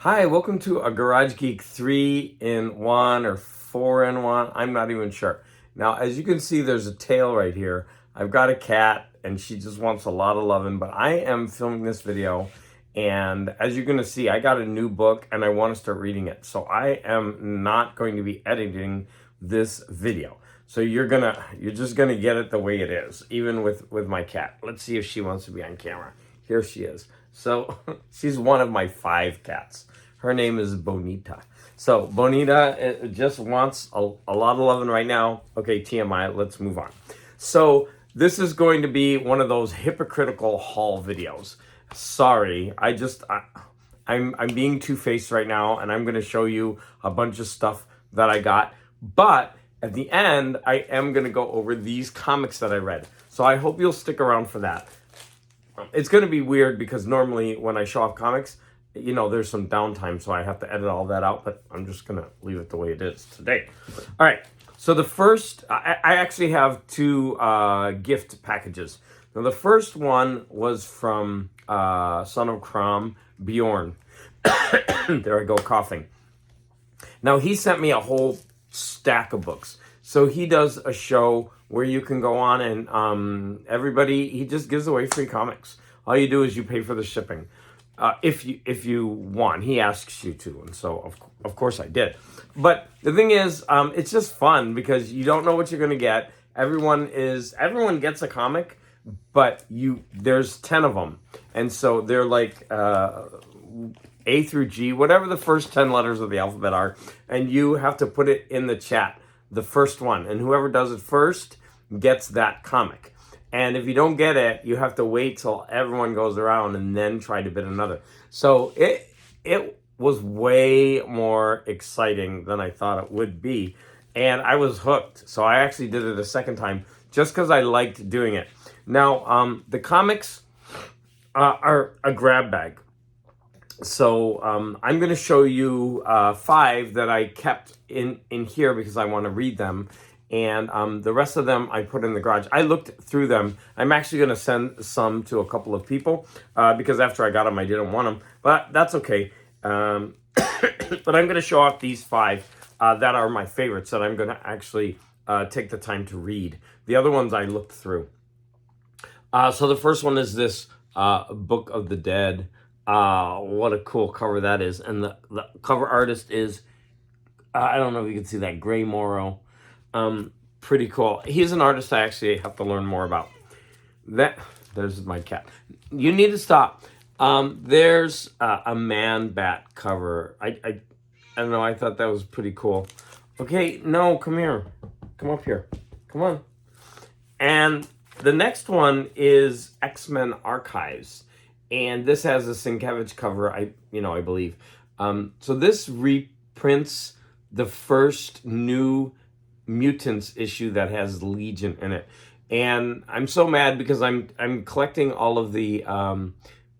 Hi, welcome to a Garage Geek 3-in-1 or 4-in-1. I'm not even sure. Now, as you can see, there's a tail right here. I've got a cat and she just wants a lot of loving, but I am filming this video. And as you're going to see, I got a new book and I want to start reading it. So I am not going to be editing this video. So you're just gonna get it the way it is, even with my cat. Let's see if she wants to be on camera. Here she is. So she's one of my 5 cats. Her name is Bonita. So Bonita just wants a lot of loving right now. Okay, TMI, let's move on. So this is going to be one of those hypocritical haul videos. Sorry, I'm being two-faced right now, and I'm gonna show you a bunch of stuff that I got. But at the end, I am gonna go over these comics that I read. So I hope you'll stick around for that. It's going to be weird because normally when I show off comics, you know, there's some downtime, so I have to edit all that out, but I'm just going to leave it the way it is today. All right, so the first, I actually have 2 gift packages. Now, the first one was from Son of Crom, Bjorn. There I go, coughing. Now, he sent me a whole stack of books. So he does a show where you can go on and he just gives away free comics. All you do is you pay for the shipping. If you want, he asks you to. And so, of course I did. But the thing is, it's just fun because you don't know what you're going to get. Everyone gets a comic, but there's 10 of them. And so they're like A through G, whatever the first 10 letters of the alphabet are. And you have to put it in the chat. The first one, and whoever does it first gets that comic. And if you don't get it, you have to wait till everyone goes around and then try to bid another. So it was way more exciting than I thought it would be, and I was hooked. So I actually did it a second time just because I liked doing it. Now the comics are a grab bag. So I'm going to show you 5 that I kept in here because I want to read them. And the rest of them I put in the garage. I looked through them. I'm actually going to send some to a couple of people because after I got them, I didn't want them. But that's okay. But I'm going to show off these 5 that are my favorites that I'm going to actually take the time to read. The other ones I looked through. So the first one is this Book of the Dead. What a cool cover that is. And the cover artist is, I don't know if you can see that, Gray Morrow. Pretty cool. He's an artist I actually have to learn more about. There's my cat. You need to stop. There's a Man-Bat cover. I don't know, I thought that was pretty cool. Okay, no, come here. Come up here. Come on. And the next one is X-Men Archives. And this has a Sienkiewicz cover, I believe. So this reprints the first New Mutants issue that has Legion in it. And I'm so mad because I'm collecting all of the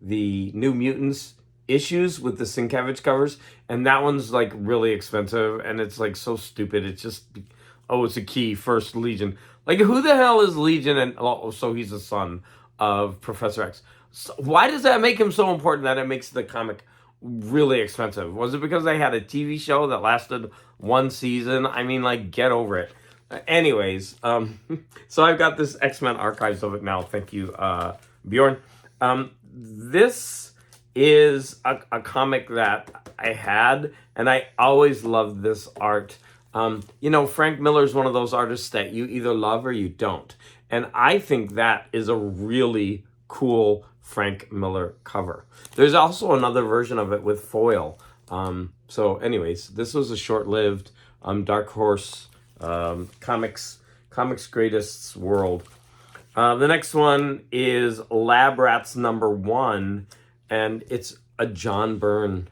New Mutants issues with the Sienkiewicz covers, and that one's like really expensive, and it's like so stupid. It's just, it's a key, first Legion. Like, who the hell is Legion? And so he's the son of Professor X. So why does that make him so important that it makes the comic really expensive? Was it because they had a TV show that lasted 1 season? I mean, like, get over it. Anyways, so I've got this X-Men Archives of it now. Thank you, Bjorn. This is a comic that I had, and I always loved this art. Frank Miller's one of those artists that you either love or you don't. And I think that is a really cool Frank Miller cover. There's also another version of it with foil. So anyways, this was a short-lived Dark Horse Comics Greatest World. The next one is Lab Rats #1, and it's a John Byrne.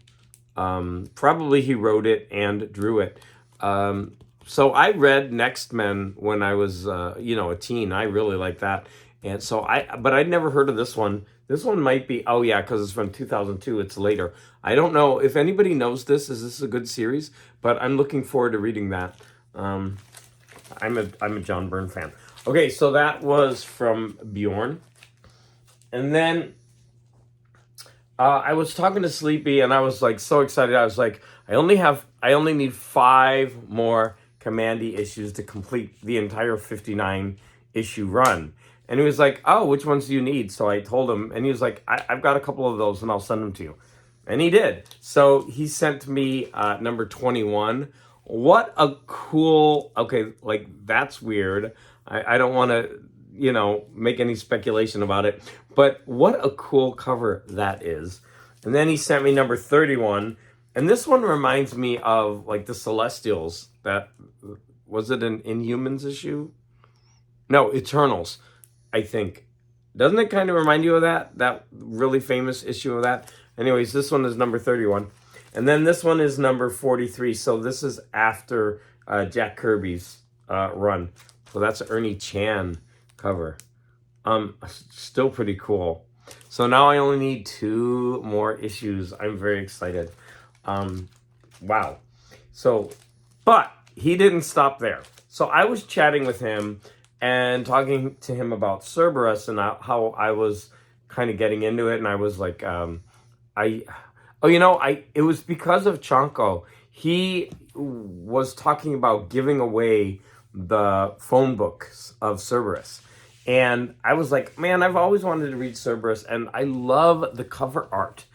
Probably he wrote it and drew it. So I read Next Men when I was, a teen. I really like that. And so but I'd never heard of this one. This one might be, because it's from 2002. It's later. I don't know if anybody knows this. Is this a good series? But I'm looking forward to reading that. I'm a John Byrne fan. Okay, so that was from Bjorn. And then I was talking to Sleepy and I was like so excited. I was like, I only need 5 more Commandy issues to complete the entire 59 issue run. And he was like, oh, which ones do you need? So I told him, and he was like, I've got a couple of those and I'll send them to you. And he did. So he sent me number 21. What a cool, okay, like that's weird. I don't want to, make any speculation about it, but what a cool cover that is. And then he sent me number 31. And this one reminds me of like the Celestials. That was it an Inhumans issue? No, Eternals, I think. Doesn't it kind of remind you of that really famous issue of that? Anyways, this one is number 31. And then this one is number 43. So this is after Jack Kirby's run. So that's Ernie Chan cover. Still pretty cool. So now I only need 2 more issues. I'm very excited. Wow. So, but he didn't stop there. So I was chatting with him and talking to him about Cerberus and how I was kind of getting into it. And I was like, it was because of Chanko. He was talking about giving away the phone books of Cerberus. And I was like, man, I've always wanted to read Cerberus, and I love the cover art.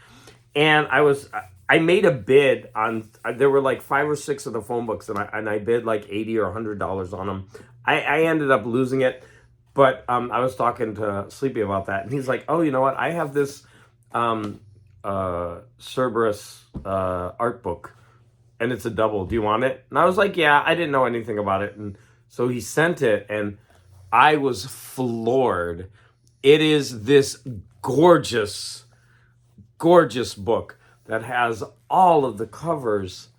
And I made a bid on, there were like 5 or 6 of the phone books, and I bid like $80 or $100 on them. I ended up losing it, but I was talking to Sleepy about that, and he's like, oh, you know what? I have this Cerberus art book, and it's a double. Do you want it? And I was like, yeah, I didn't know anything about it. And so he sent it, and I was floored. It is this gorgeous, gorgeous book that has all of the covers.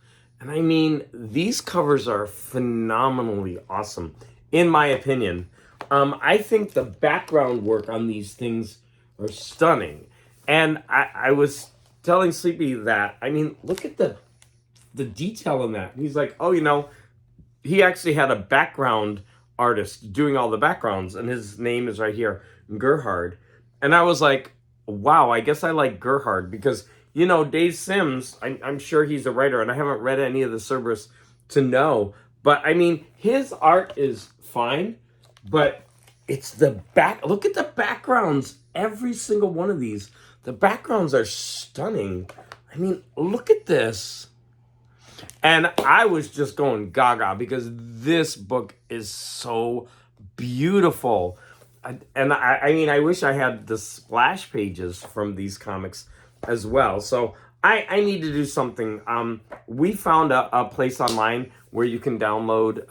And I mean, these covers are phenomenally awesome, in my opinion. I think the background work on these things are stunning. And I was telling Sleepy that, I mean, look at the detail in that. And he's like, oh, he actually had a background artist doing all the backgrounds, and his name is right here, Gerhard. And I was like, wow, I guess I like Gerhard because, Dave Sims, I'm sure he's a writer, and I haven't read any of the Cerberus to know. But, I mean, his art is fine, but it's the back. Look at the backgrounds. Every single one of these. The backgrounds are stunning. I mean, look at this. And I was just going gaga because this book is so beautiful. And I mean, I wish I had the splash pages from these comics as well. So I need to do something. We found a place online where you can download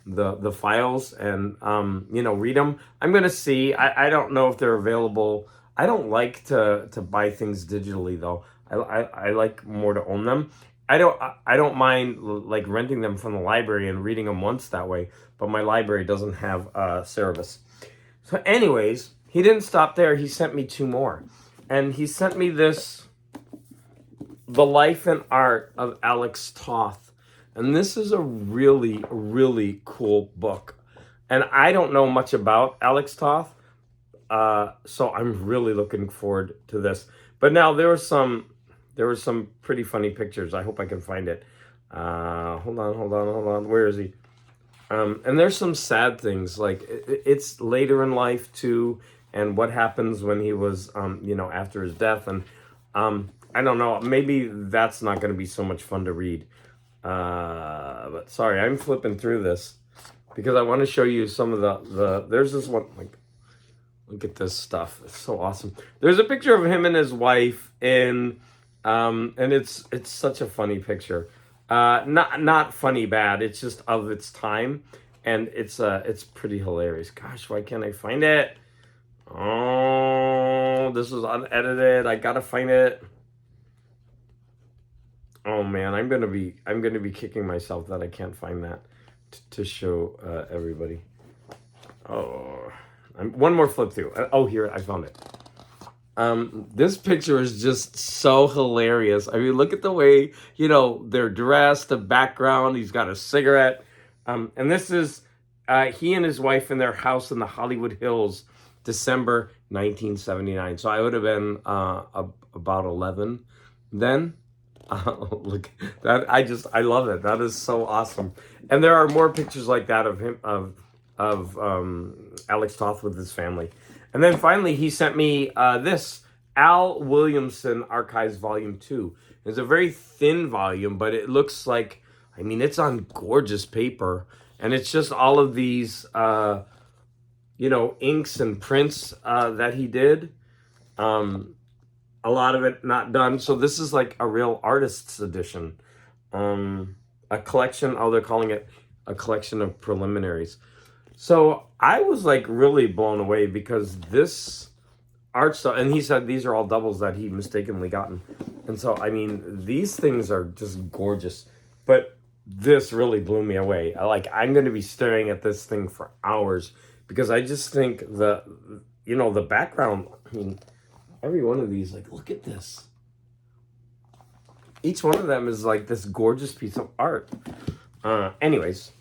the files and, read them. I'm going to see. I don't know if they're available. I don't like to buy things digitally, though. I like more to own them. I don't mind like renting them from the library and reading them once that way, but my library doesn't have Cerebus. So anyways, he didn't stop there. He sent me 2 more. And he sent me this, The Life and Art of Alex Toth. And this is a really, really cool book. And I don't know much about Alex Toth, so I'm really looking forward to this. But now there were some pretty funny pictures. I hope I can find it. Hold on. Where is he? And there's some sad things. Like, it's later in life, too, and what happens when he was, after his death. And I don't know. Maybe that's not going to be so much fun to read. But sorry, I'm flipping through this because I want to show you some of the there's this one, like, look at this stuff. It's so awesome. There's a picture of him and his wife in... and it's such a funny picture. Not funny bad. It's just of its time, and it's pretty hilarious. Gosh, why can't I find it? Oh, this is unedited. I gotta find it. Oh man, I'm gonna be kicking myself that I can't find that to show everybody. Oh, one more flip through. Oh, here I found it. This picture is just so hilarious. I mean, look at the way, they're dressed, the background, he's got a cigarette. And this is he and his wife in their house in the Hollywood Hills, December 1979. So I would have been about 11 then. Look, that I love it. That is so awesome. And there are more pictures like that of him of Alex Toth with his family. And then finally he sent me this Al Williamson Archives Volume 2. It's a very thin volume, but it looks like, I mean, it's on gorgeous paper, and it's just all of these inks and prints that he did. A lot of it not done. So this is like a real artist's edition. A collection, they're calling it a collection of preliminaries. So I was like really blown away because this art stuff, and he said these are all doubles that he mistakenly gotten. And so, I mean, these things are just gorgeous. But this really blew me away. I'm going to be staring at this thing for hours because I just think the background, I mean, every one of these, like, look at this. Each one of them is like this gorgeous piece of art. Anyways,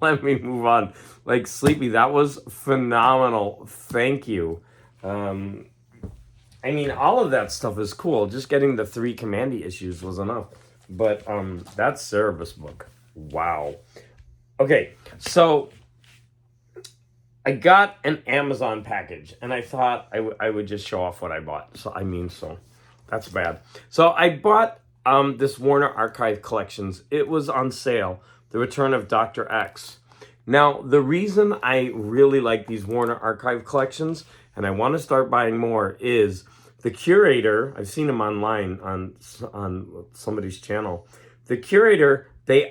let me move on. Like, Sleepy, that was phenomenal. Thank you. I mean, all of that stuff is cool. Just getting the 3 Commandy issues was enough. But that Cerebus book, wow. Okay, so I got an Amazon package, and I thought I would just show off what I bought. So that's bad. So I bought this Warner Archive Collections. It was on sale, The Return of Dr. X. Now, the reason I really like these Warner Archive Collections, and I want to start buying more, is the curator, I've seen him online on somebody's channel. The curator, they're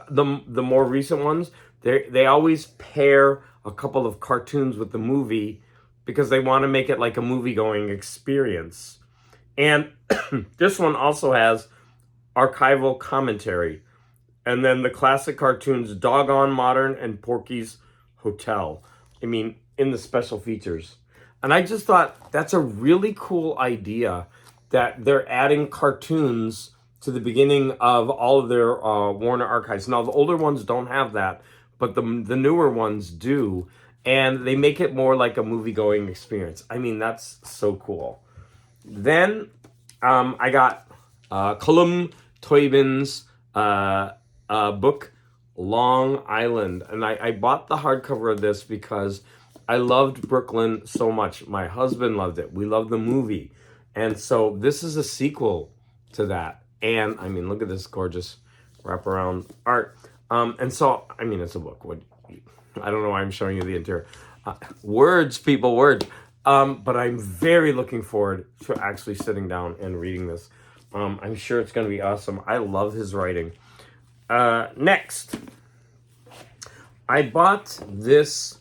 the more recent ones, they always pair a couple of cartoons with the movie because they want to make it like a movie-going experience. And this one also has archival commentary. And then the classic cartoons Doggone Modern and Porky's Hotel. I mean, in the special features. And I just thought that's a really cool idea that they're adding cartoons to the beginning of all of their Warner Archives. Now, the older ones don't have that, but the newer ones do. And they make it more like a movie-going experience. I mean, that's so cool. Then I got Colum Toibin's book, Long Island. And I bought the hardcover of this because I loved Brooklyn so much. My husband loved it. We loved the movie. And so this is a sequel to that. And, I mean, look at this gorgeous wraparound art. And so, I mean, it's a book. I don't know why I'm showing you the interior. Words, people, words. But I'm very looking forward to actually sitting down and reading this. I'm sure it's going to be awesome. I love his writing. Next, I bought this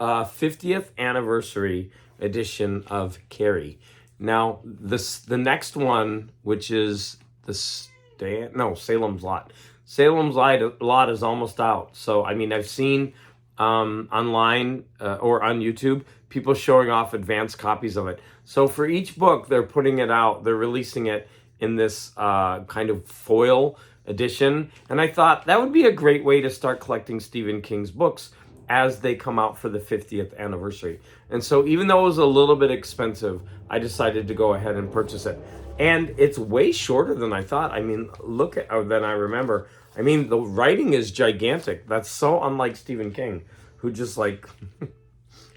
50th anniversary edition of Carrie. Now, the next one, which is Salem's Lot. Salem's Lot is almost out. So, I mean, I've seen online or on YouTube people showing off advanced copies of it. So for each book, they're putting it out. They're releasing it in this kind of foil edition. And I thought that would be a great way to start collecting Stephen King's books as they come out for the 50th anniversary. And so even though it was a little bit expensive, I decided to go ahead and purchase it. And it's way shorter than I thought. I mean, than I remember. I mean, the writing is gigantic. That's so unlike Stephen King, who just like,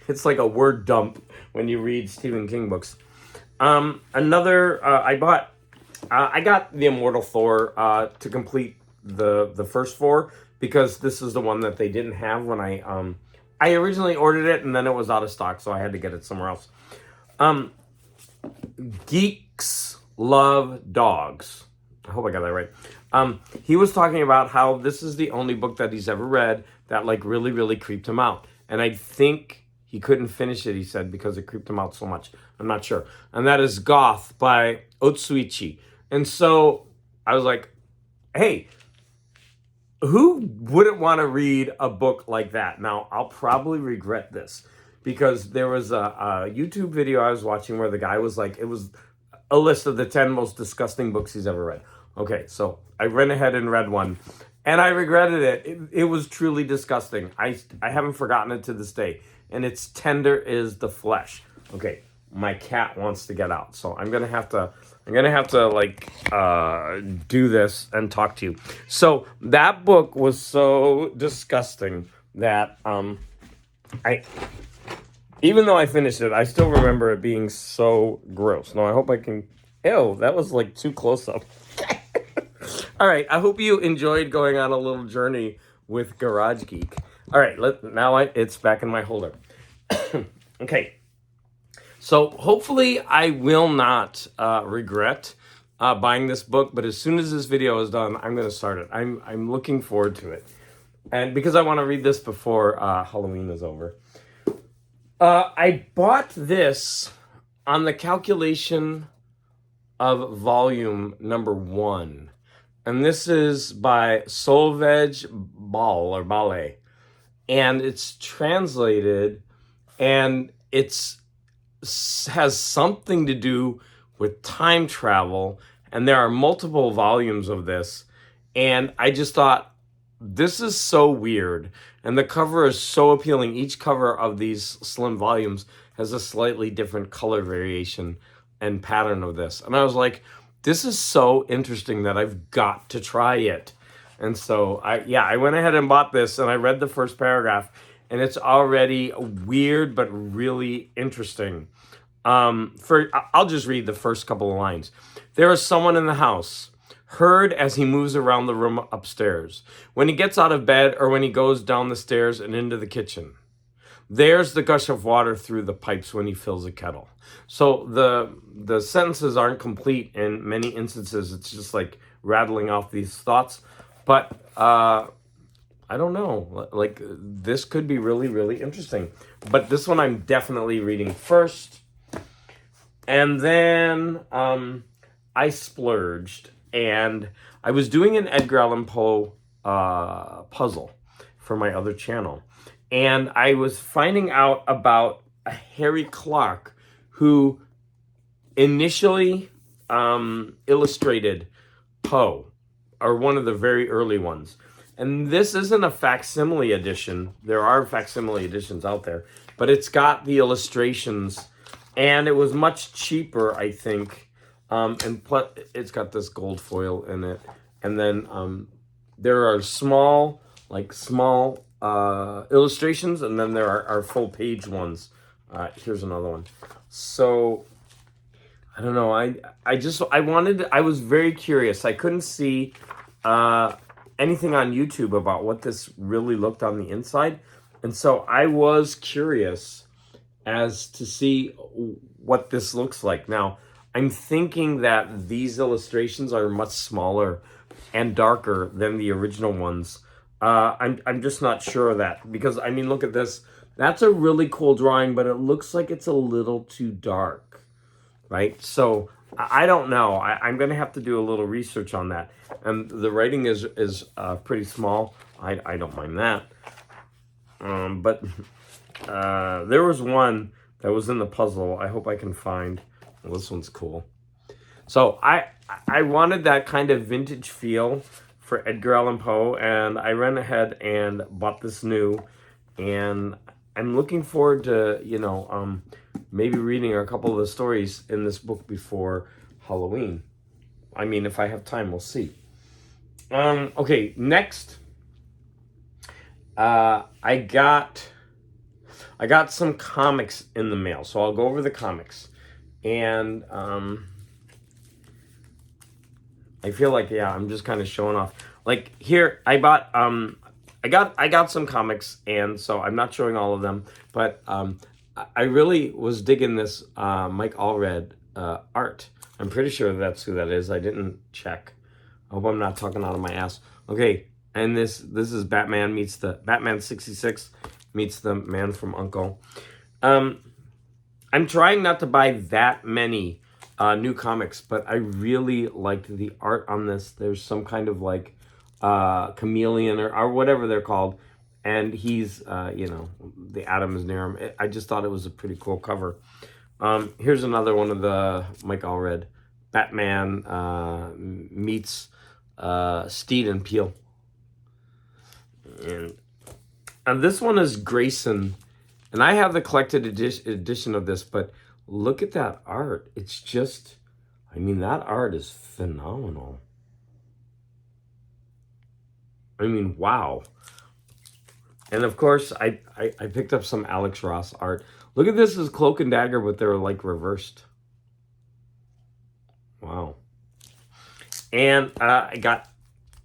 it's like a word dump when you read Stephen King books. I got The Immortal Thor to complete the first 4 because this is the one that they didn't have when I originally ordered it, and then it was out of stock, so I had to get it somewhere else. Geeks Love Dogs. I hope I got that right. He was talking about how this is the only book that he's ever read that like really, really creeped him out. And I think he couldn't finish it, he said, because it creeped him out so much. I'm not sure. And that is Goth by Otsuichi. And so I was like, hey, who wouldn't want to read a book like that? Now, I'll probably regret this because there was a YouTube video I was watching where the guy was like, it was a list of the 10 most disgusting books he's ever read. Okay, so I went ahead and read one, and I regretted it. It was truly disgusting. I haven't forgotten it to this day. and its tender is the flesh. Okay, my cat wants to get out, so I'm gonna have to like do this and talk to you. So that book was so disgusting that I, even though I finished it, I still remember it being so gross. No, I hope I can. Ew, that was like too close up. All right, I hope you enjoyed going on a little journey with Garage Geek. All right, it's back in my holder. Okay, so hopefully I will not regret buying this book, but as soon as this video is done, I'm going to start it. I'm looking forward to it, and because I want to read this before Halloween is over. I bought this on the calculation of volume number 1. And this is by Solveig Ballet. And it's translated, and has something to do with time travel. And there are multiple volumes of this. And I just thought, this is so weird. And the cover is so appealing. Each cover of these slim volumes has a slightly different color variation and pattern of this. And I was like, this is so interesting that I've got to try it. And so I went ahead and bought this, and I read the first paragraph, and it's already weird but really interesting. I'll just read the first couple of lines. There is someone in the house, heard as he moves around the room upstairs, when he gets out of bed or when he goes down the stairs and into the kitchen. There's the gush of water through the pipes when he fills a kettle. So the sentences aren't complete in many instances. It's just like rattling off these thoughts. But I don't know. Like, this could be really, really interesting. But this one I'm definitely reading first. And then I splurged. And I was doing an Edgar Allan Poe puzzle for my other channel. And I was finding out about a Harry Clarke who initially illustrated Poe, or one of the very early ones. And this isn't a facsimile edition. There are facsimile editions out there, but it's got the illustrations, and it was much cheaper, I think. And plus, it's got this gold foil in it. And then there are small illustrations, and then there are full page ones. Here's another one. So I don't know. I was very curious. I couldn't see anything on YouTube about what this really looked on the inside, and so I was curious as to see what this looks like. Now, I'm thinking that these illustrations are much smaller and darker than the original ones. I'm just not sure of that, because I mean, look at this. That's a really cool drawing, but it looks like it's a little too dark, right? So I don't know. I'm going to have to do a little research on that. And the writing is pretty small. I don't mind that. But there was one that was in the puzzle. I hope I can find. Well, this one's cool. So I wanted that kind of vintage feel for Edgar Allan Poe, and I ran ahead and bought this new, and I'm looking forward to, maybe reading a couple of the stories in this book before Halloween. I mean, if I have time, we'll see. Okay, next, I got some comics in the mail, so I'll go over the comics, and I feel like, I'm just kind of showing off. Like, here, I bought, I got some comics, and so I'm not showing all of them, but I really was digging this Mike Allred art. I'm pretty sure that's who that is. I didn't check. I hope I'm not talking out of my ass. Okay, and this is Batman 66 meets the Man from U.N.C.L.E. I'm trying not to buy that many new comics, but I really liked the art on this. There's some kind of like chameleon or whatever they're called, and he's the atom is near him. I just thought it was a pretty cool cover. Here's another one of the Mike Allred Batman meets Steed and Peel, and this one is Grayson And I have the collected edition of this, but look at that art. It's just, I mean, that art is phenomenal. I mean, wow. And of course, I picked up some Alex Ross art. Look at this as Cloak and Dagger, but they're like reversed. Wow. And I got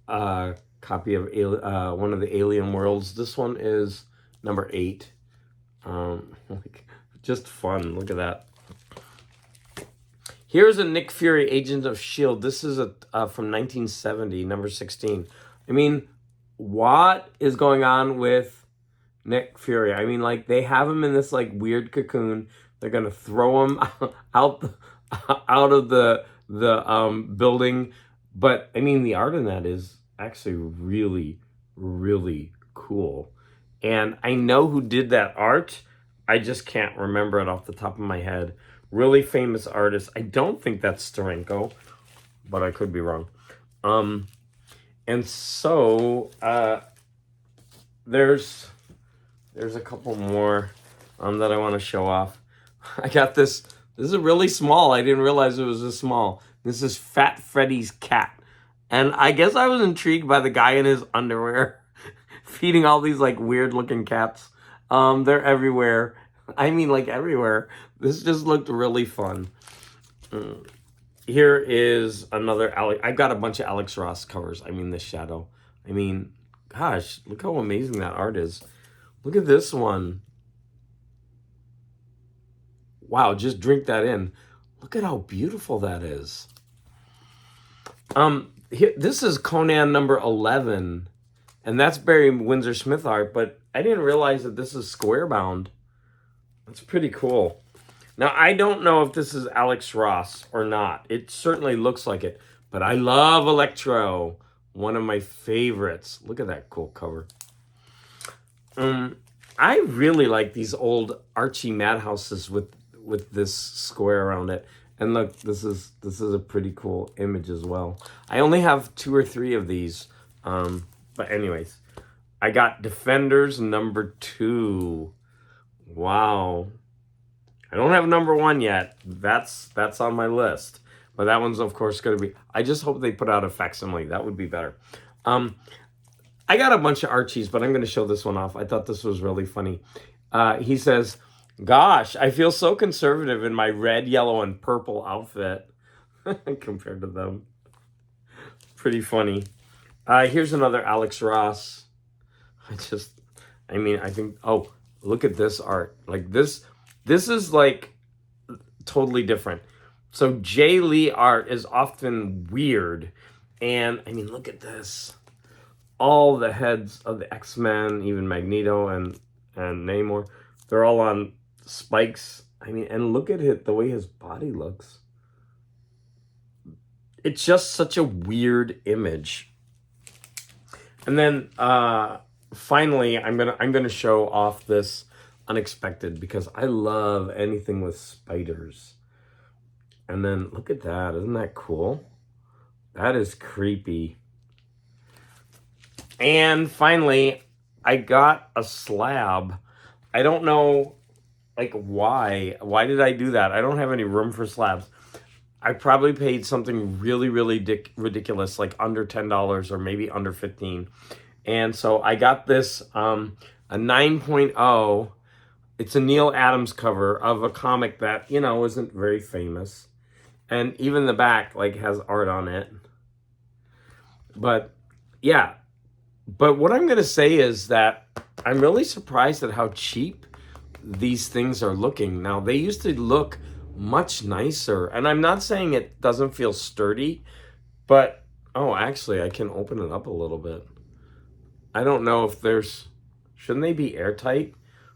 a copy of one of the Alien Worlds. This one is number 8. Like, just fun. Look at that. Here's a Nick Fury Agent of S.H.I.E.L.D. This is from 1970, number 16. I mean, what is going on with Nick Fury? I mean, like, they have him in this, like, weird cocoon. They're going to throw him out of the building. But, I mean, the art in that is actually really, really cool. And I know who did that art. I just can't remember it off the top of my head. Really famous artist. I don't think that's Steranko, but I could be wrong. And so there's a couple more that I want to show off. I got this. This is really small. I didn't realize it was this small. This is Fat Freddy's cat. And I guess I was intrigued by the guy in his underwear feeding all these like weird looking cats. They're everywhere. I mean, like everywhere. This just looked really fun. Here is another I've got a bunch of Alex Ross covers. I mean, this shadow. I mean, gosh, look how amazing that art is. Look at this one. Wow, just drink that in. Look at how beautiful that is. This is Conan number 11. And that's Barry Windsor Smith art, but I didn't realize that this is square bound. That's pretty cool. Now, I don't know if this is Alex Ross or not. It certainly looks like it, but I love Electro. One of my favorites. Look at that cool cover. I really like these old Archie Madhouses with this square around it. And look, this is a pretty cool image as well. I only have 2 or 3 of these. But anyways, I got Defenders number 2. Wow. I don't have number 1 yet. That's on my list. But that one's, of course, going to be... I just hope they put out a facsimile. That would be better. I got a bunch of Archies, but I'm going to show this one off. I thought this was really funny. He says, gosh, I feel so conservative in my red, yellow, and purple outfit compared to them. Pretty funny. Here's another Alex Ross. I think, oh, look at this art. Like this is like totally different. So Jay Lee art is often weird. And I mean, look at this. All the heads of the X-Men, even Magneto and Namor, they're all on spikes. I mean, and look at it, the way his body looks. It's just such a weird image. And then finally, I'm gonna show off this Unexpected because I love anything with spiders. And then look at that, isn't that cool? That is creepy. And finally, I got a slab. I don't know, like, why. Why did I do that? I don't have any room for slabs. I probably paid something really, really ridiculous, like under $10 or maybe under $15. And so I got this, a 9.0. It's a Neil Adams cover of a comic that, you know, isn't very famous. And even the back, like, has art on it. But, yeah. But what I'm going to say is that I'm really surprised at how cheap these things are looking. Now, they used to look much nicer. And I'm not saying it doesn't feel sturdy, but, oh, actually, I can open it up a little bit. I don't know if shouldn't they be airtight?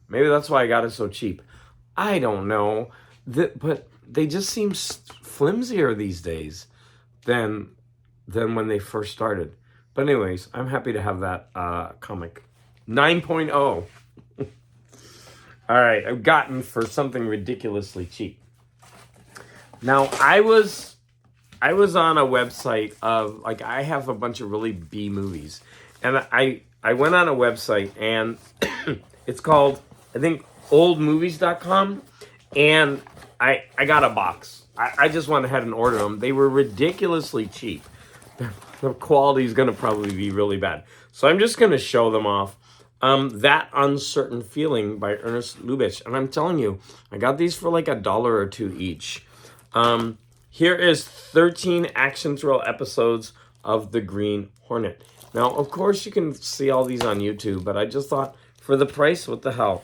Maybe that's why I got it so cheap. I don't know. But they just seem flimsier these days than when they first started. But anyways, I'm happy to have that comic. 9.0. All right, I've gotten for something ridiculously cheap. Now, I was on a website of, like, I have a bunch of really B movies. And I went on a website, and it's called, I think, oldmovies.com, and I got a box. I just went ahead and ordered them. They were ridiculously cheap. The quality is going to probably be really bad. So I'm just going to show them off. That Uncertain Feeling by Ernest Lubitsch. And I'm telling you, I got these for like $1 or $2 each. Here is 13 action thrill episodes of The Green Hornet. Now, of course, you can see all these on YouTube, but I just thought, for the price, what the hell?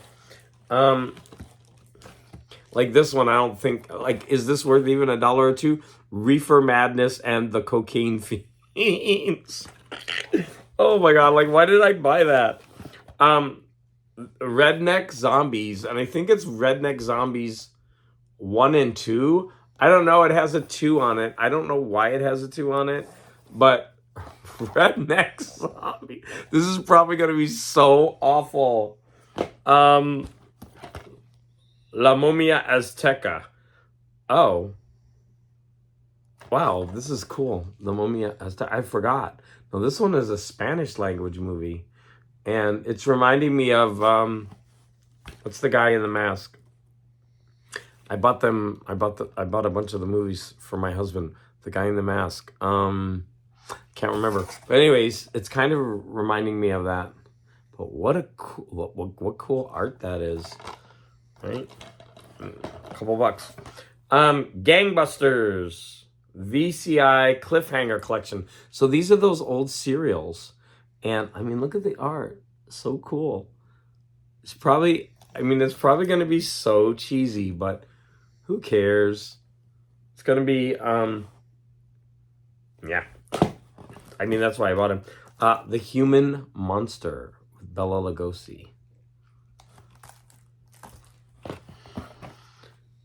Like this one, I don't think, like, is this worth even $1 or $2? Reefer Madness and the Cocaine Fiends. Oh my God, like, why did I buy that? Redneck Zombies, and I think it's Redneck Zombies 1 and 2. I don't know, it has a 2 on it. I don't know why it has a 2 on it, but Redneck Zombie. This is probably going to be so awful. La Momia Azteca. Oh. Wow, this is cool. La Momia Azteca. I forgot. No, this one is a Spanish language movie. And it's reminding me of, what's the guy in the mask? I bought a bunch of the movies for my husband. The guy in the mask. Can't remember. But anyways, it's kind of reminding me of that. But what a cool, what cool art that is. Right? A couple bucks. Gangbusters. VCI Cliffhanger Collection. So these are those old serials. And, I mean, look at the art. So cool. It's probably going to be so cheesy, but who cares? It's going to be, yeah. I mean, that's why I bought him. The Human Monster with Bela Lugosi.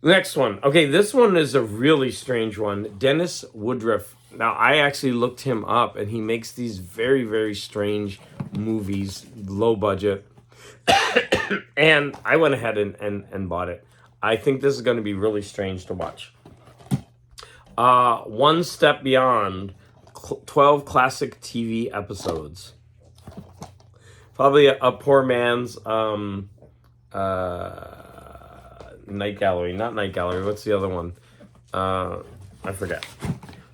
Next one. Okay, this one is a really strange one. Dennis Woodruff. Now, I actually looked him up, and he makes these very, very strange movies, low budget. And I went ahead and bought it. I think this is going to be really strange to watch. One Step Beyond, 12 classic TV episodes. Probably a poor man's Night Gallery. Not Night Gallery. What's the other one? I forget.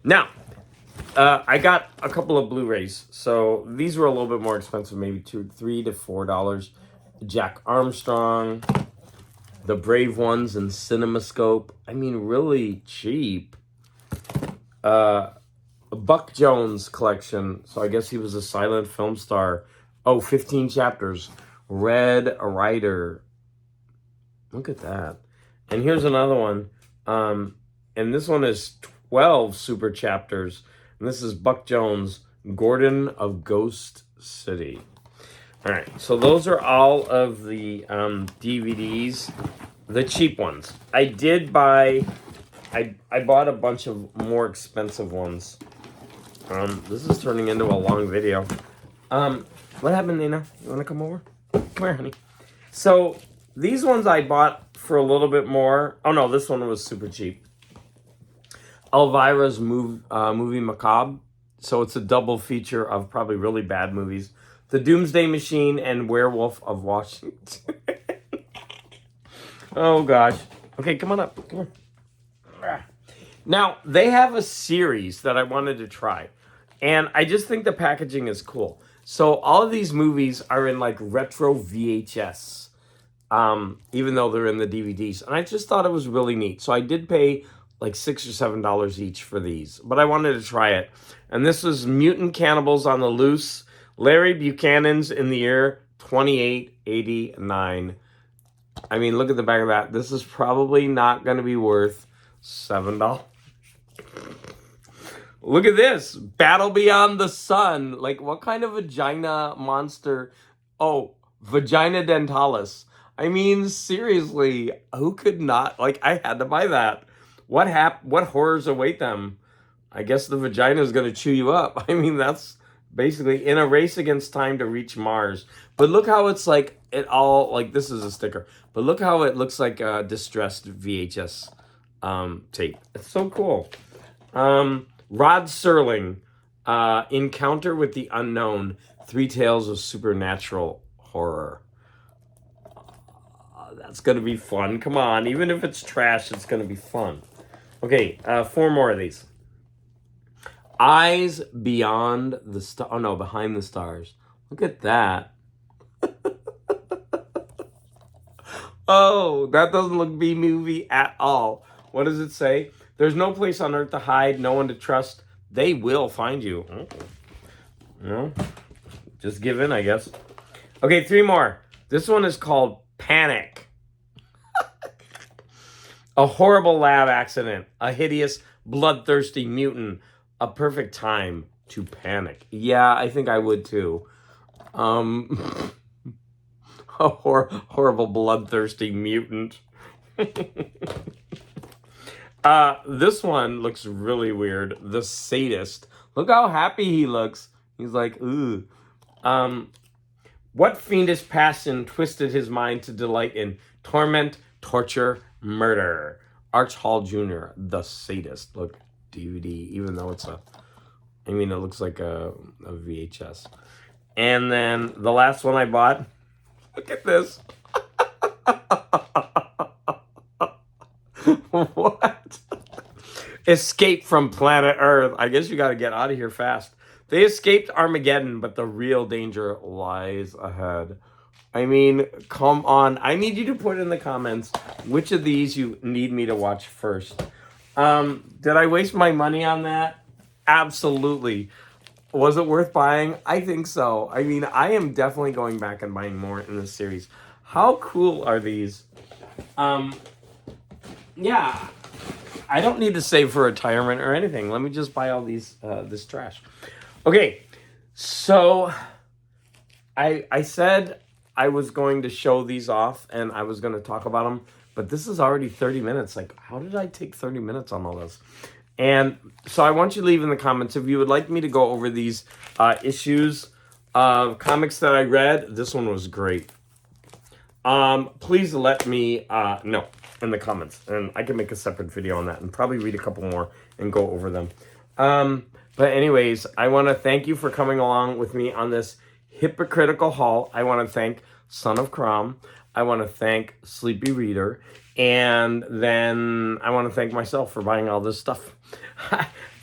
Now, I got a couple of Blu-rays. So these were a little bit more expensive, maybe $3 to $4. Jack Armstrong, The Brave Ones in CinemaScope. I mean, really cheap. Buck Jones collection. So I guess he was a silent film star. Oh, 15 chapters. Red Rider. Look at that. And here's another one. And this one is 12 super chapters. And this is Buck Jones, Gordon of Ghost City. All right. So those are all of the DVDs, the cheap ones. I did buy, I bought a bunch of more expensive ones. This is turning into a long video. What happened, Nina? You want to come over? Come here, honey. So these ones I bought for a little bit more. Oh, no, this one was super cheap. Elvira's movie Macabre. So it's a double feature of probably really bad movies. The Doomsday Machine and Werewolf of Washington. Oh, gosh. Okay, come on up. Come here. Now, they have a series that I wanted to try. And I just think the packaging is cool. So all of these movies are in like retro VHS. Even though they're in the DVDs. And I just thought it was really neat. So I did pay like $6 or $7 each for these. But I wanted to try it. And this was Mutant Cannibals on the Loose. Larry Buchanan's in the year 2889. I mean, look at the back of that. This is probably not going to be worth $7. Look at this. Battle Beyond the Sun. Like, what kind of vagina monster? Oh, Vagina Dentalis. I mean, seriously, who could not? Like, I had to buy that. What horrors await them? I guess the vagina is going to chew you up. I mean, that's basically in a race against time to reach Mars. But look how it's like, this is a sticker. But look how it looks like a distressed VHS tape. It's so cool. Rod Serling, Encounter with the Unknown, 3 Tales of Supernatural Horror. That's going to be fun. Come on. Even if it's trash, it's going to be fun. Okay, 4 more of these. Eyes beyond the star. Oh, no, behind the stars. Look at that. Oh, that doesn't look B-movie at all. What does it say? There's no place on earth to hide, no one to trust. They will find you. No, just give in, I guess. Okay, 3 more. This one is called Panic. A horrible lab accident. A hideous, bloodthirsty mutant. A perfect time to panic. Yeah, I think I would too. A horrible, bloodthirsty mutant. This one looks really weird. The Sadist. Look how happy he looks. He's like, ooh. What fiendish passion twisted his mind to delight in torment, torture, murder? Arch Hall Jr., The Sadist. Look, DVD, even though it's it looks like a VHS. And then the last one I bought, look at this. What? Escape from planet Earth. I guess you got to get out of here fast. They escaped Armageddon, but the real danger lies ahead. I mean, come on. I need you to put in the comments which of these you need me to watch first. Did I waste my money on that? Absolutely. Was it worth buying? I think so. I mean, I am definitely going back and buying more in this series. How cool are these? Yeah. I don't need to save for retirement or anything. Let me just buy all these this trash. Okay, so I said I was going to show these off and I was going to talk about them, but this is already 30 minutes. Like, how did I take 30 minutes on all this? And so I want you to leave in the comments if you would like me to go over these issues of comics that I read. This one was great. Please let me know in the comments, and I can make a separate video on that and probably read a couple more and go over them. But anyways, I want to thank you for coming along with me on this hypocritical haul. I want to thank Son of Crom. I want to thank Sleepy Reader. And then I want to thank myself for buying all this stuff.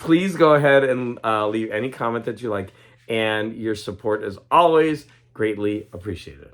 Please go ahead and leave any comment that you like. And your support is always greatly appreciated.